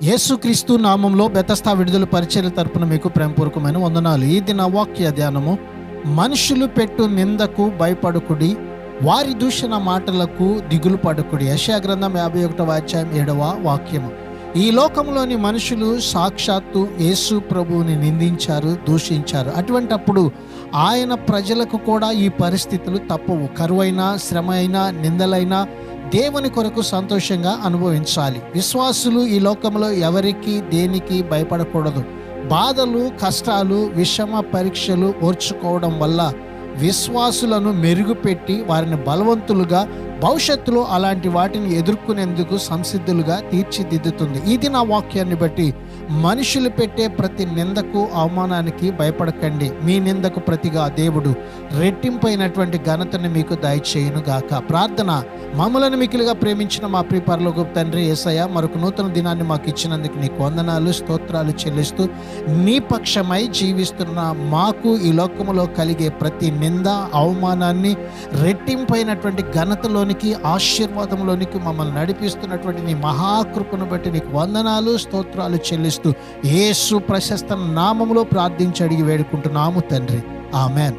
యేసుక్రీస్తు నామంలో బెతస్తా విడుదల పరిచర్య తరపున మీకు ప్రేమపూర్వకమైన వందనాలు. ఈ దిన వాక్య ధ్యానము, మనుషులు పెట్టు నిందకు భయపడకుడి, వారి దూషణ మాటలకు దిగులు పడకుడి. యెషయా గ్రంథం 51వ అధ్యాయం 7వ వాక్యము. ఈ లోకంలోని మనుషులు సాక్షాత్తు యేసు ప్రభువుని నిందించారు, దూషించారు. అటువంటప్పుడు ఆయన ప్రజలకు కూడా ఈ పరిస్థితులు తప్పవు. కరువైనా, శ్రమ అయినా, నిందలైనా దేవుని కొరకు సంతోషంగా అనుభవించాలి. విశ్వాసులు ఈ లోకంలో ఎవరికి దేనికి భయపడకూడదు. బాధలు, కష్టాలు, విషమ పరీక్షలు ఓర్చుకోవడం వల్ల విశ్వాసులను మెరుగుపెట్టి వారిని బలవంతులుగా, భవిష్యత్తులో అలాంటి వాటిని ఎదుర్కొనేందుకు సంసిద్ధులుగా తీర్చిదిద్దుతుంది. ఇది నా వాక్యాన్ని బట్టి మనుషులు పెట్టే ప్రతి నిందకు, అవమానానికి భయపడకండి. మీ నిందకు ప్రతిగా దేవుడు రెట్టింపైనటువంటి ఘనతను మీకు దయచేయును గాక. ప్రార్థన. మమ్మలను మికిలిగా ప్రేమించిన మా ప్రియ పరలోకపు తండ్రి యేసయ్య, మరొక నూతన దినాన్ని మాకు ఇచ్చినందుకు నీకు వందనాలు, స్తోత్రాలు చెల్లిస్తూ, నీ పక్షమై జీవిస్తున్న మాకు ఈ లోకములో కలిగే ప్రతి నింద, అవమానాన్ని రెట్టింపైనటువంటి ఘనతలోనికి, ఆశీర్వాదంలోనికి మమ్మల్ని నడిపిస్తున్నటువంటి నీ మహాకృపను బట్టి నీకు వందనాలు, స్తోత్రాలు చెల్లిస్తూ యేసు ప్రశస్త నామములో ప్రార్థించి అడిగి వేడుకుంటున్నాము తండ్రి. ఆమెన్.